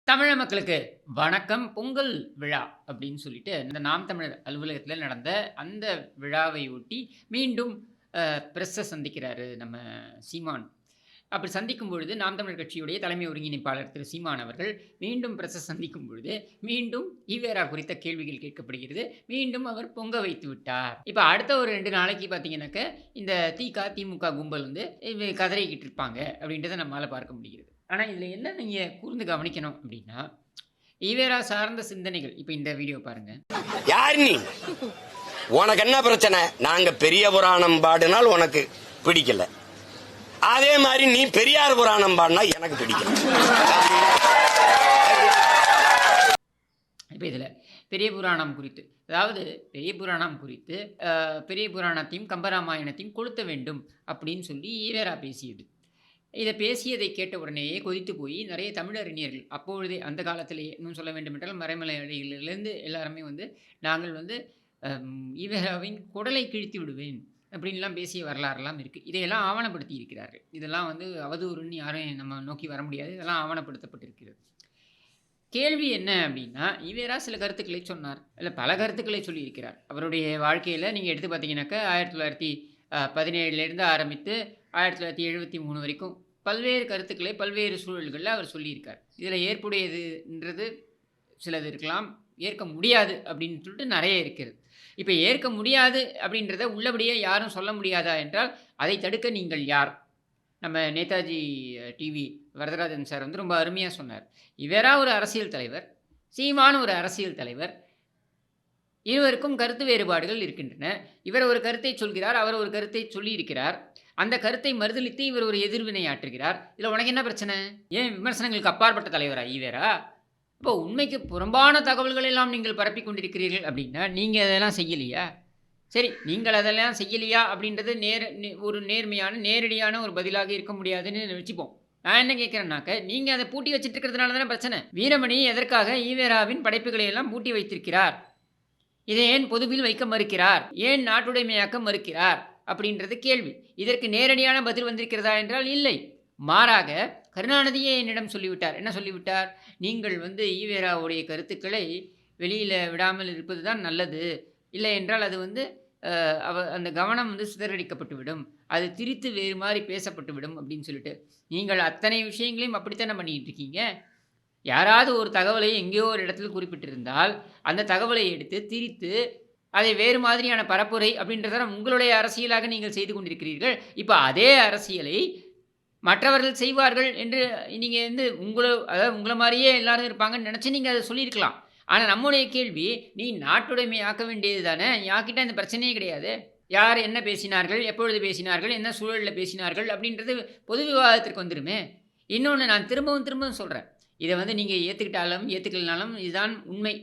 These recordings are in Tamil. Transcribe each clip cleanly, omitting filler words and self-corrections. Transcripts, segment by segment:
தமிழக மக்களுக்கு வணக்கம். பொங்கல் விழா அப்படின்னு சொல்லிட்டு, இந்த நாம் தமிழர் அலுவலகத்தில நடந்த அந்த விழாவை ஒட்டி மீண்டும் பிரஸ்ஸ சந்திக்கிறாரு நம்ம சீமான். அப்படி சந்திக்கும் பொழுது, நாம் தமிழர் கட்சியுடைய தலைமை ஒருங்கிணைப்பாளர் திரு சீமான் அவர்கள் மீண்டும் பிரஸ்ஸ சந்திக்கும் பொழுது, மீண்டும் ஈவேரா குறித்த கேள்விகள் கேட்கப்படுகிறது. மீண்டும் அவர் பொங்க வைத்து விட்டார். இப்ப அடுத்த ஒரு 2 நாளைக்கு பார்த்தீங்கன்னாக்க, இந்த திமுக கும்பல் வந்து கதறிக்கிட்டு இருப்பாங்க அப்படின்றத நம்மால பார்க்க முடிகிறது. ஆனா, இதில என்ன நீங்க கூர்ந்து கவனிக்கணும் அப்படின்னா, ஈவேரா சார்ந்த சிந்தனைகள். இப்ப இந்த வீடியோ பாருங்க. யார் நீ? உனக்கு என்ன பிரச்சனை? நாங்க பெரிய புராணம் பாடினால் உனக்கு பிடிக்கல. அதே மாதிரி நீ பெரியார் புராணம் பாடினா எனக்கு பிடிக்கல. இப்ப இதுல பெரிய புராணம் குறித்து, அதாவது பெரிய புராணம் குறித்து பெரிய புராணத்தையும் கம்பராமாயணத்தையும் கொளுத்த வேண்டும் அப்படின்னு சொல்லி ஈவேரா பேசியது. இதை பேசியதை கேட்ட உடனேயே கொதித்து போய் நிறைய தமிழறிஞர்கள் அப்பொழுதே அந்த காலத்திலேயே இன்னும் சொல்ல வேண்டுமென்றால் மறைமலை அடிகளிலிருந்து எல்லாருமே வந்து நாங்கள் வந்து ஈவேராவின் குடலை கிழித்து விடுவேன் அப்படின்லாம் பேசிய வரலாறுலாம் இருக்குது. இதையெல்லாம் ஆவணப்படுத்தி இருக்கிறார்கள். இதெல்லாம் வந்து அவதூறுன்னு யாரும் நம்ம நோக்கி வர முடியாது. இதெல்லாம் ஆவணப்படுத்தப்பட்டிருக்கிறது. கேள்வி என்ன அப்படின்னா, ஈவேரா சில கருத்துக்களை சொன்னார். இல்லை பல கருத்துக்களை சொல்லியிருக்கிறார். அவருடைய வாழ்க்கையில் நீங்கள் எடுத்து பார்த்தீங்கன்னாக்கா 1917லேருந்து ஆரம்பித்து 1973 வரைக்கும் பல்வேறு கருத்துக்களை பல்வேறு சூழல்களில் அவர் சொல்லியிருக்கார். இதில் ஏற்புடையதுன்றது சிலது இருக்கலாம், ஏற்க முடியாது அப்படின்னு சொல்லிட்டு நிறைய இருக்கிறது. இப்போ ஏற்க முடியாது அப்படின்றத உள்ளபடியே யாரும் சொல்ல முடியாதா என்றால், அதை தடுக்க நீங்கள் யார்? நம்ம நேதாஜி டிவி வரதராஜன் சார் வந்து ரொம்ப அருமையாக சொன்னார். இவரா ஒரு அரசியல் தலைவர், சீமான் ஒரு அரசியல் தலைவர், இருவருக்கும் கருத்து வேறுபாடுகள் இருக்கின்றன. இவர் ஒரு கருத்தை சொல்கிறார், அவர் ஒரு கருத்தை சொல்லியிருக்கிறார். அந்த கருத்தை மறுதலித்து இவர் ஒரு எதிர்வினை ஆற்றுகிறார். இதில் உனக்கு என்ன பிரச்சனை? ஏன் விமர்சனங்களுக்கு அப்பாற்பட்ட தலைவரா ஈவேரா? இப்போ உண்மைக்கு புறம்பான தகவல்கள் எல்லாம் நீங்கள் பரப்பி கொண்டிருக்கிறீர்கள் அப்படின்னா, நீங்கள் அதெல்லாம் செய்யலையா? சரி, நீங்கள் அதெல்லாம் செய்யலையா அப்படின்றது ஒரு நேர்மையான நேரடியான ஒரு பதிலாக இருக்க முடியாதுன்னு வச்சுப்போம். நான் என்ன கேட்குறேன்னாக்க, நீங்கள் அதை பூட்டி வச்சுட்டு இருக்கிறதுனால தானே பிரச்சனை. வீரமணி எதற்காக ஈவேராவின் படைப்புகளை எல்லாம் பூட்டி வைத்திருக்கிறார்? இதை ஏன் பொதுவில் வைக்க மறுக்கிறார்? ஏன் நாட்டுடைமையாக்க மறுக்கிறார் அப்படின்றது கேள்வி. இதற்கு நேரடியான பதில் வந்திருக்கிறதா என்றால் இல்லை. மாறாக கருணாநிதியே என்னிடம் சொல்லிவிட்டார். என்ன சொல்லிவிட்டார்? நீங்கள் வந்து ஈவேராவுடைய கருத்துக்களை வெளியில் விடாமல் இருப்பது தான் நல்லது. இல்லை என்றால் அது வந்து அந்த கவனம் வந்து சிதறடிக்கப்பட்டுவிடும், அது திரித்து வேறு மாதிரி பேசப்பட்டுவிடும் அப்படின்னு சொல்லிட்டு. நீங்கள் அத்தனை விஷயங்களையும் அப்படித்தானே பண்ணிக்கிட்டு இருக்கீங்க. யாராவது ஒரு தகவலை எங்கேயோ ஒரு இடத்துல குறிப்பிட்டிருந்தால் அந்த தகவலை எடுத்து திரித்து அதை வேறு மாதிரியான பரப்புரை அப்படின்றத உங்களுடைய அரசியலாக நீங்கள் செய்து கொண்டிருக்கிறீர்கள். இப்போ அதே அரசியலை மற்றவர்கள் செய்வார்கள் என்று நீங்கள் வந்து அதாவது உங்களை மாதிரியே எல்லாரும் இருப்பாங்கன்னு நினச்சி நீங்கள் அதை சொல்லியிருக்கலாம். ஆனால் நம்முடைய கேள்வி, நீ நாட்டுடைமை ஆக்க வேண்டியது தானே. யாக்கிட்ட இந்த பிரச்சனையே கிடையாது. யார் என்ன பேசினார்கள், எப்பொழுது பேசினார்கள், என்ன சூழலில் பேசினார்கள் அப்படின்றது பொது விவாதத்திற்கு வந்துடுமே. இன்னொன்று நான் திரும்பவும் சொல்கிறேன். இதை வந்து நீங்கள் ஏற்றுக்கிட்டாலும் ஏற்றுக்கலனாலும் இதுதான் உண்மை,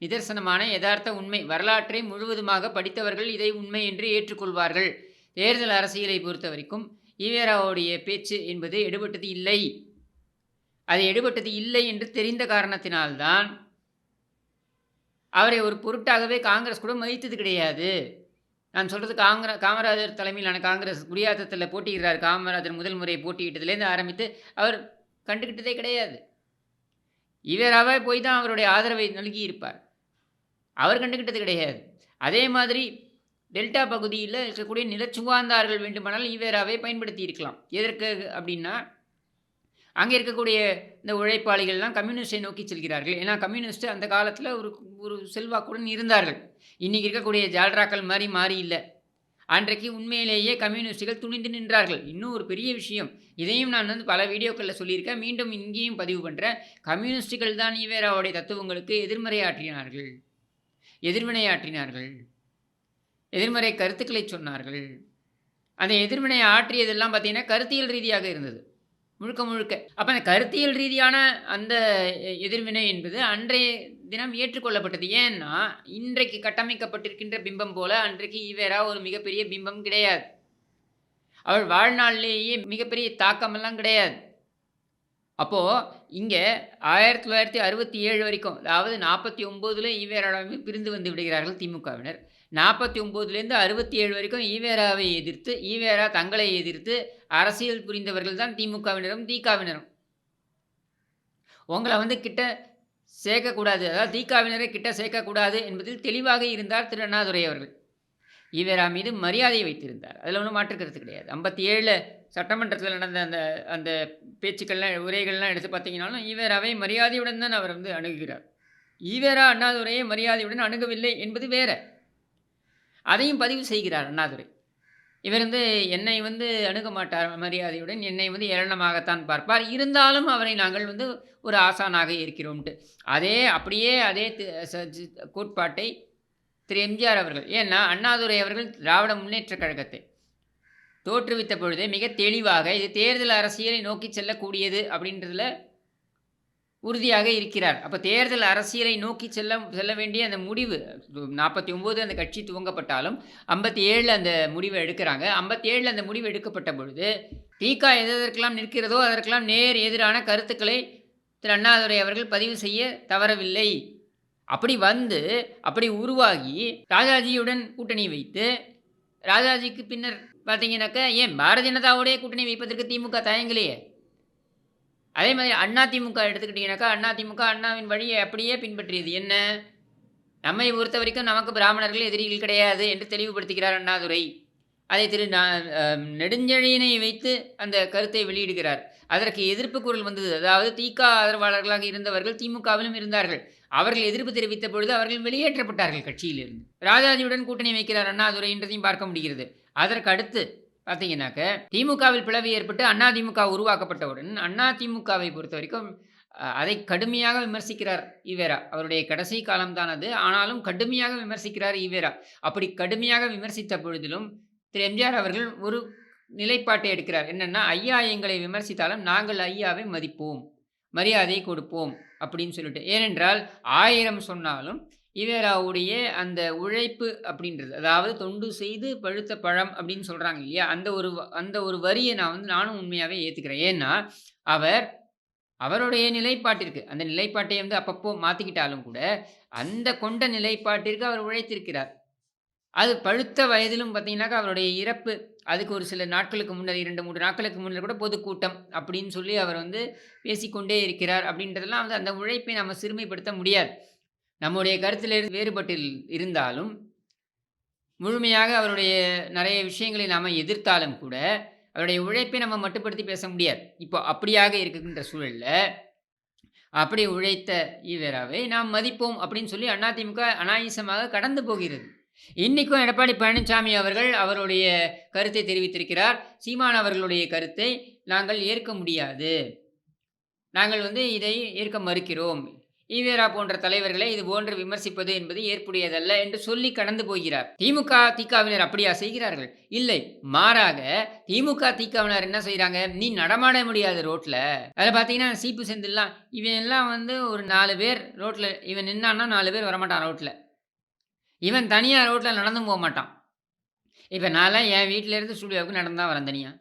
நிதர்சனமான யதார்த்த உண்மை. வரலாற்றை முழுவதுமாக படித்தவர்கள் இதை உண்மை என்று ஏற்றுக்கொள்வார்கள். தேர்தல் அரசியலை பொறுத்த வரைக்கும் ஈவேராவுடைய பேச்சு என்பது எடுபட்டது இல்லை. அது எடுபட்டது இல்லை என்று தெரிந்த காரணத்தினால்தான் அவரை ஒரு பொருட்டாகவே காங்கிரஸ் கூட மதித்தது கிடையாது. நான் சொல்கிறது காமராஜர் தலைமையிலான காங்கிரஸ் குடியாத்தத்தில் போட்டியிடுறார். காமராஜர் முதல் முறை போட்டியிட்டதுலேருந்து ஆரம்பித்து அவர் கண்டுக்கிட்டதே கிடையாது. ஈவேராவே போய் தான் அவருடைய ஆதரவை நல்கி இருப்பார். அவர் கண்டுக்கிட்டது கிடையாது. அதே மாதிரி டெல்டா பகுதியில் இருக்கக்கூடிய நிலச்சுவார்ந்தார்கள் வேண்டுமானால் ஈவேராவை பயன்படுத்தி இருக்கலாம். எதற்கு அப்படின்னா, அங்கே இருக்கக்கூடிய இந்த உழைப்பாளிகள்லாம் கம்யூனிஸ்டை நோக்கி செல்கிறார்கள். ஏன்னா கம்யூனிஸ்ட் அந்த காலத்தில் ஒரு செல்வாக்குடன் இருந்தார்கள். இன்றைக்கி இருக்கக்கூடிய ஜால்ராக்கள் மாதிரி மாறி இல்லை. அன்றைக்கு உண்மையிலேயே கம்யூனிஸ்டுகள் துணிந்து நின்றார்கள். இன்னும் ஒரு பெரிய விஷயம், இதையும் நான் வந்து பல வீடியோக்களில் சொல்லியிருக்கேன், மீண்டும் இங்கேயும் பதிவு பண்ணுறேன். கம்யூனிஸ்டுகள் தான் ஈவேராவுடைய தத்துவங்களுக்கு எதிர்மறையாற்றினார்கள், எதிர்வினையாற்றினார்கள், எதிர்மறை கருத்துக்களை சொன்னார்கள். அந்த எதிர்வினை ஆற்றியதெல்லாம் பார்த்திங்கன்னா கருத்தியல் ரீதியாக இருந்தது முழுக்க. அப்போ அந்த கருத்தியல் ரீதியான அந்த எதிர்வினை என்பது அன்றைய தினம் ஏற்றுக்கொள்ளப்பட்டது. ஏன்னா இன்றைக்கு கட்டமைக்கப்பட்டிருக்கின்ற பிம்பம் போல அன்றைக்கு ஈவேரா ஒரு மிகப்பெரிய பிம்பம் கிடையாது. அவள் வாழ்நாளிலேயே மிகப்பெரிய தாக்கமெல்லாம் கிடையாது. அப்போது இங்கே 1967 வரைக்கும், அதாவது 49 ஈவேராவை பிரிந்து வந்து விடுகிறார்கள் திமுகவினர். 49லேருந்து 67 வரைக்கும் ஈவேராவை எதிர்த்து, ஈவேரா தங்களை எதிர்த்து அரசியல் புரிந்தவர்கள் தான் திமுகவினரும் திகாவினரும். உங்கள வந்து கிட்ட சேர்க்கக்கூடாது. அதாவது திகாவினரை கிட்ட சேர்க்கக்கூடாது என்பதில் தெளிவாக இருந்தார் திரு அண்ணாதுரை அவர்கள். ஈவேரா மீது மரியாதை வைத்திருந்தார். அதில ஒண்ணும் மாற்று கருத்து கிடையாது. 57ல சட்டமன்றத்தில நடந்த அந்த அந்த பேச்சுக்கள்லாம், உரைகள்லாம் எடுத்து பார்த்தீங்கனாலும், ஈவேராவை மரியாதையுடன் தான் அவர் வந்து அணுகுகிறார். ஈவேரா அண்ணாதுரையை மரியாதையுடன் அணுகவில்லை என்பது வேற. அதையும் பதிவு செய்கிறார் அண்ணாதுரை. இவர் வந்து என்னை வந்து அணுக மாட்டார் மரியாதையுடன், என்னை வந்து ஏளனமாகத்தான் பார்ப்பார். இருந்தாலும் அவரை நாங்கள் வந்து ஒரு ஆசானாக இருக்கிறோம்ன்ட்டு. அப்படியே அதே கோட்பாட்டை திரு எம்ஜிஆர் அவர்கள், ஏன்னா அண்ணாதுரை அவர்கள் திராவிட முன்னேற்றக் கழகத்தை தோற்றுவித்த பொழுதே மிக தெளிவாக இது தேர்தல் அரசியலை நோக்கி செல்லக்கூடியது அப்படின்றதுல உறுதியாக இருக்கிறார். அப்போ தேர்தல் அரசியலை நோக்கி செல்ல வேண்டிய அந்த முடிவு 49 அந்த கட்சி துவங்கப்பட்டாலும் 57ல் அந்த முடிவை எடுக்கிறாங்க. 57ல் அந்த முடிவு எடுக்கப்பட்ட பொழுது திக எதற்கெல்லாம் நிற்கிறதோ அதற்கெல்லாம் நேர் எதிரான கருத்துக்களை திரு அண்ணாதுரை அவர்கள் பதிவு செய்ய தவறவில்லை. அப்படி உருவாகி ராஜாஜியுடன் கூட்டணி வைத்து, ராஜாஜிக்கு பின்னர் பார்த்தீங்கன்னாக்க ஏன் பாரதிய ஜனதாவோடைய கூட்டணி வைப்பதற்கு திமுக தயங்கலையே. அதே மாதிரி அதிமுக எடுத்துக்கிட்டிங்கனாக்கா, அதிமுக அண்ணாவின் வழியை அப்படியே பின்பற்றியது. என்ன, நம்மை பொறுத்த வரைக்கும் நமக்கு பிராமணர்கள் எதிரிகள் கிடையாது என்று தெளிவுபடுத்துகிறார் அண்ணாதுரை. அதை திரு நெடுஞ்செழியனை வைத்து அந்த கருத்தை வெளியிடுகிறார். அதற்கு எதிர்ப்பு குரல் வந்தது. அதாவது திக ஆதரவாளர்களாக இருந்தவர்கள் திமுகவிலும் இருந்தார்கள். அவர்கள் எதிர்ப்பு தெரிவித்த பொழுது அவர்கள் வெளியேற்றப்பட்டார்கள் கட்சியிலிருந்து. ராஜாஜியுடன் கூட்டணி வைக்கிறார் அண்ணாதுரை என்றதையும் பார்க்க முடிகிறது. அதற்கு அடுத்து பார்த்தீங்கன்னாக்க, திமுகவில் பிளவு ஏற்பட்டு அதிமுக உருவாக்கப்பட்டவுடன் அதிமுகவை பொறுத்த வரைக்கும் அதை கடுமையாக விமர்சிக்கிறார் ஈவேரா. அவருடைய கடைசி காலம்தான் அது. ஆனாலும் கடுமையாக விமர்சிக்கிறார் ஈவேரா. அப்படி கடுமையாக விமர்சித்த பொழுதிலும் திரு எம்ஜிஆர் அவர்கள் ஒரு நிலைப்பாட்டை எடுக்கிறார். என்னன்னா, ஐயா எங்களை விமர்சித்தாலும் நாங்கள் ஐயாவை மதிப்போம், மரியாதை கொடுப்போம் அப்படின்னு சொல்லிட்டு. ஏனென்றால் 1000 சொன்னாலும் ஈவேராவுடைய அந்த உழைப்பு அப்படின்றது, அதாவது தொண்டு செய்து பழுத்த பழம் அப்படின்னு சொல்கிறாங்க இல்லையா, அந்த ஒரு வரியை நானும் உண்மையாகவே ஏற்றுக்கிறேன். ஏன்னா அவருடைய நிலைப்பாட்டிற்கு, அந்த நிலைப்பாட்டை வந்து அப்பப்போ மாற்றிக்கிட்டாலும் கூட அந்த கொண்ட நிலைப்பாட்டிற்கு அவர் உழைத்திருக்கிறார். அது பழுத்த வயதிலும் பார்த்தீங்கன்னாக்கா அவருடைய இறப்பு, அதுக்கு ஒரு சில நாட்களுக்கு முன்னர் 2-3 நாட்களுக்கு முன்னர் கூட பொதுக்கூட்டம் அப்படின்னு சொல்லி அவர் வந்து பேசிக்கொண்டே இருக்கிறார். அப்படின்றதெல்லாம் வந்து அந்த உழைப்பை நம்ம சிறுமைப்படுத்த முடியாது. நம்முடைய கருத்தில் வேறுபட்டு இருந்தாலும், முழுமையாக அவருடைய நிறைய விஷயங்களை நாம் எதிர்த்தாலும் கூட அவருடைய உழைப்பை நம்ம மட்டுப்படுத்தி பேச முடியாது. இப்போ அப்படியாக இருக்கின்ற சூழலில் அப்படி உழைத்த ஈவேராவை நாம் மதிப்போம் அப்படின்னு சொல்லி அதிமுக அனாயாசமாக கடந்து போகிறது. இன்றைக்கும் எடப்பாடி பழனிசாமி அவர்கள் அவருடைய கருத்தை தெரிவித்திருக்கிறார். சீமான் அவர்களுடைய கருத்தை நாங்கள் ஏற்க முடியாது, நாங்கள் வந்து இதை ஏற்க மறுக்கிறோம், ஈவேரா போன்ற தலைவர்களை இது போன்று விமர்சிப்பது என்பது ஏற்புடையதல்ல என்று சொல்லி கடந்து போகிறார். திமுக திகாவினர் அப்படியா செய்கிறார்கள்? இல்லை, மாறாக திமுக திகாவினர் என்ன செய்கிறாங்க, நீ நடமாட முடியாது ரோட்டில். அதில் பார்த்தீங்கன்னா சீப்பு செந்தில்லாம் இவன் எல்லாம் வந்து ஒரு 4 பேர் ரோட்டில், இவன் நின்னான்னா 4 பேர் வரமாட்டான் ரோட்டில். இவன் தனியாக ரோட்டில் நடந்தும் போக மாட்டான். இப்போ நான்லாம் என் வீட்டிலேருந்து ஸ்டூடியோவுக்கு நடந்து தான் வரேன் தனியாக.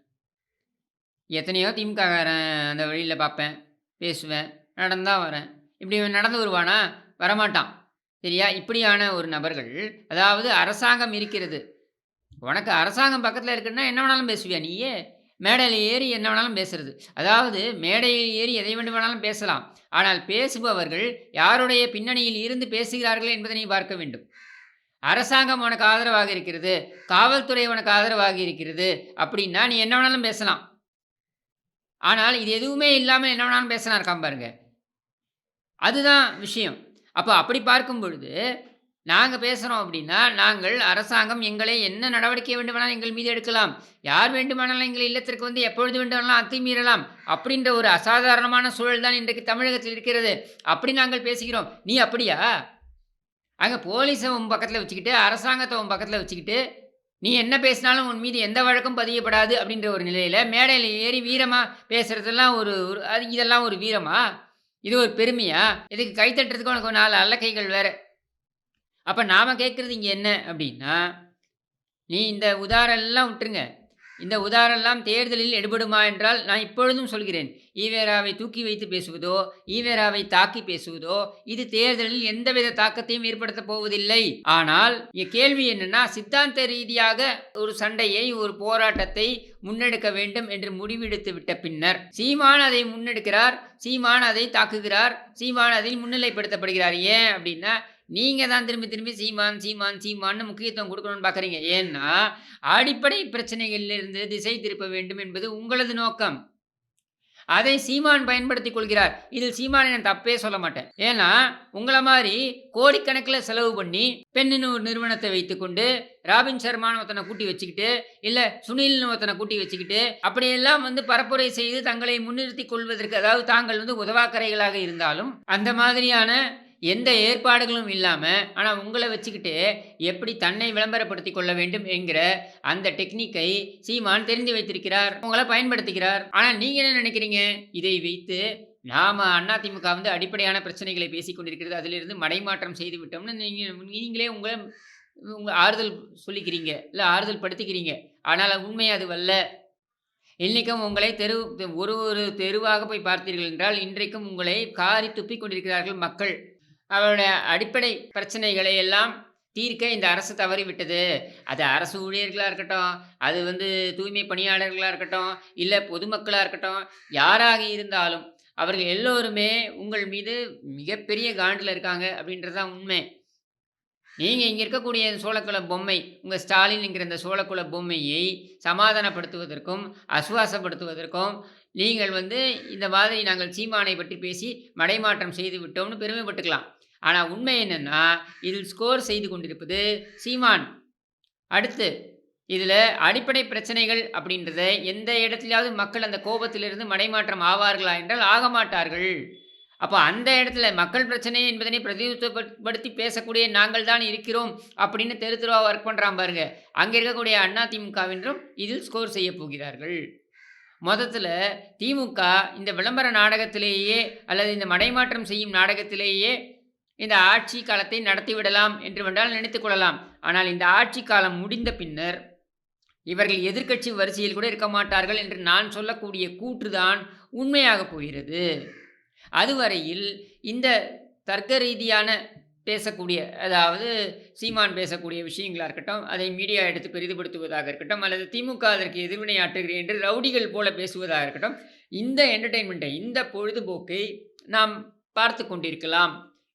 எத்தனையோ திமுககாரன் அந்த வழியில் பார்ப்பேன், பேசுவேன், நடந்து தான் வரேன். இப்படி இவன் நடந்து வருவானா? வரமாட்டான். சரியா? இப்படியான ஒரு நபர்கள், அதாவது அரசாங்கம் இருக்கிறது, உனக்கு அரசாங்கம் பக்கத்தில் இருக்குன்னா என்ன வேணாலும் பேசுவியா நீயே? மேடையில் ஏறி என்ன வேணாலும் பேசுறது. அதாவது மேடையில் ஏறி எதை வேண்டுமானாலும் பேசலாம். ஆனால் பேசுபவர்கள் யாருடைய பின்னணியில் இருந்து பேசுகிறார்கள் என்பதை நீ பார்க்க வேண்டும். அரசாங்கம் உனக்கு ஆதரவாக இருக்கிறது, காவல்துறை உனக்கு ஆதரவாக இருக்கிறது அப்படின்னா நீ என்ன வேணாலும் பேசலாம். ஆனால் இது எதுவுமே இல்லாமல் என்ன வேணாலும் பேசலாம் இருக்கான் பாருங்க, அதுதான் விஷயம். அப்போ அப்படி பார்க்கும் பொழுது நாங்கள் பேசுகிறோம் அப்படின்னா, நாங்கள் அரசாங்கம் எங்களை என்ன நடவடிக்கை வேண்டுமானாலும் எங்கள் மீது எடுக்கலாம், யார் வேண்டுமானாலும் எங்கள் இல்லத்திற்கு வந்து எப்பொழுது வேண்டுமானாலும் அத்துமீறலாம் அப்படின்ற ஒரு அசாதாரணமான சூழல் தான் இன்றைக்கு தமிழகத்தில் இருக்கிறது. அப்படி நாங்கள் பேசுகிறோம். நீ அப்படியா? அங்கே போலீஸை உன் பக்கத்தில் வச்சுக்கிட்டு, அரசாங்கத்தை உன் பக்கத்தில் வச்சுக்கிட்டு, நீ என்ன பேசினாலும் உன் மீது எந்த வழக்கும் பதியப்படாது அப்படின்ற ஒரு நிலையில் மேடையில் ஏறி வீரமாக பேசுகிறதெல்லாம் இதெல்லாம் ஒரு வீரமா? இது ஒரு பெருமையா? இதுக்கு கைத்தட்டுறதுக்கு உனக்கு 4 அல்லக்கைகள் வேறு. அப்போ நாம் கேட்குறது இங்கே என்ன அப்படின்னா, நீ இந்த உதாரணம் எல்லாம் விட்டுருங்க, இந்த உதாரணம் தேர்தலில் எடுபடுமா என்றால் நான் இப்பொழுதும் சொல்கிறேன். ஈவேராவை தூக்கி வைத்து பேசுவதோ, ஈவேராவை தாக்கி பேசுவதோ, இது தேர்தலில் எந்தவித தாக்கத்தையும் ஏற்படுத்தப் போவதில்லை. ஆனால் கேள்வி என்னன்னா, சித்தாந்த ரீதியாக ஒரு சண்டையை, ஒரு போராட்டத்தை முன்னெடுக்க வேண்டும் என்று முடிவெடுத்து விட்ட பின்னர், சீமான் அதை முன்னெடுக்கிறார், சீமான் அதை தாக்குகிறார், சீமான் அதில் முன்னிலைப்படுத்தப்படுகிறார். ஏன் அப்படின்னா, நீங்க தான் திரும்பி திரும்பி சீமான் சீமான் சீமான்னு முக்கியத்துவம் கொடுக்கணும்னு பார்க்குறீங்க. ஏன்னா, அடிப்படை பிரச்சனைகளிலிருந்து திசை திருப்ப வேண்டும் என்பது உங்களது நோக்கம். அதை சீமான் பயன்படுத்திக் கொள்கிறார். இதில் சீமானை நான் தப்பே சொல்ல மாட்டேன். ஏன்னா, உங்கள மாரி கோடிக்கணக்கில செலவு பண்ணி, பென்னுன்னு ஒரு நிறுவனத்தை வைத்துக்கொண்டு, ராபின் சர்மான்னு ஒருத்தனை கூட்டி வச்சுக்கிட்டு, இல்ல சுனில்னு ஒருத்தனை கூட்டி வச்சுக்கிட்டு, அப்படியெல்லாம் பரப்புரை செய்து தங்களை முன்னிறுத்திக் கொள்வதற்கு, அதாவது தாங்கள் உதவாக்கரைகளாக இருந்தாலும், அந்த மாதிரியான எந்த ஏற்பாடுகளும் இல்லாம, ஆனா உங்கள வச்சுக்கிட்டு எப்படி தன்னை விளம்பரப்படுத்திக் கொள்ள வேண்டும் என்கிற அந்த டெக்னிக்கை சீமான் தெரிந்து வைத்திருக்கிறார். உங்கள பயன்படுத்துகிறார். ஆனா நீங்க என்ன நினைக்கிறீங்க? இதை வைத்து நாம அதிமுக அடிப்படையான பிரச்சனைகளை பேசிக் கொண்டிருக்கிறது. அதிலிருந்து மடைமாற்றம் செய்து விட்டோம்னு நீங்களே உங்க ஆறுதல் சொல்லிக்கிறீங்க. இல்ல ஆறுதல் படுத்திக்கிறீங்க. ஆனால் உண்மை அதுவல்ல. இன்னைக்கும் உங்களை ஒரு தெருவாக போய் பார்த்தீர்கள் என்றால், இன்றைக்கும் உங்களை காரி துப்பிக் கொண்டிருக்கிறார்கள் மக்கள். அவருடைய அடிப்படை பிரச்சனைகளை எல்லாம் தீர்க்க இந்த அரசு தவறிவிட்டது. அது அரசு ஊழியர்களாக இருக்கட்டும், அது தூய்மை பணியாளர்களாக இருக்கட்டும், இல்லை பொதுமக்களாக இருக்கட்டும், யாராக இருந்தாலும் அவர்கள் எல்லோருமே உங்கள் மீது மிகப்பெரிய காண்டில் இருக்காங்க அப்படின்றது தான் உண்மை. நீங்கள் இங்கே இருக்கக்கூடிய சோளக்குள பொம்மை, உங்கள் ஸ்டாலின் என்கிற இந்த சோளக்குள பொம்மையை சமாதானப்படுத்துவதற்கும் ஆசுவாசப்படுத்துவதற்கும் நீங்கள் இந்த மாதிரி நாங்கள் சீமானை பற்றி பேசி மடைமாற்றம் செய்து விட்டோம்னு பெருமைப்பட்டுக்கலாம். ஆனால் உண்மை என்னன்னா, இதில் ஸ்கோர் செய்து கொண்டிருப்பது சீமான். அடுத்து இதில் அடிப்படை பிரச்சனைகள் அப்படின்றத எந்த இடத்துலையாவது மக்கள் அந்த கோபத்திலிருந்து மடைமாற்றம் ஆவார்களா என்றால் ஆக மாட்டார்கள். அப்போ அந்த இடத்துல மக்கள் பிரச்சனை என்பதனை பிரதிநிதித்துவப்படுத்தி பேசக்கூடிய நாங்கள் தான் இருக்கிறோம் அப்படின்னு தெரு தெருவாக ஒர்க் பண்ணுறான் பாருங்க. அங்கே இருக்கக்கூடிய அதிமுகவினரும் இதில் ஸ்கோர் செய்ய போகிறார்கள். மொத்தத்தில் திமுக இந்த விளம்பர நாடகத்திலேயே அல்லது இந்த மடைமாற்றம் செய்யும் நாடகத்திலேயே இந்த ஆட்சி காலத்தை நடத்திவிடலாம் என்று வென்றால் நினைத்து கொள்ளலாம். ஆனால் இந்த ஆட்சி காலம் முடிந்த பின்னர் இவர்கள் எதிர்க்கட்சி வரிசையில் கூட இருக்க மாட்டார்கள் என்று நான் சொல்லக்கூடிய கூற்றுதான் உண்மையாக போகிறது. அதுவரையில் இந்த தர்க்க ரீதியான பேசக்கூடிய, அதாவது சீமான் பேசக்கூடிய விஷயங்களாக இருக்கட்டும், அதை மீடியா எடுத்து பெரிதுபடுத்துவதாக இருக்கட்டும், அல்லது திமுக அதற்கு எதிர்வினையாற்றுகிறேன் என்று ரவுடிகள் போல பேசுவதாக இருக்கட்டும், இந்த என்டர்டெயின்மெண்ட்டை, இந்த பொழுதுபோக்கை நாம் பார்த்து கொண்டிருக்கலாம்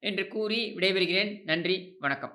என்று கூறி விடைபெறுகிறேன். நன்றி, வணக்கம்.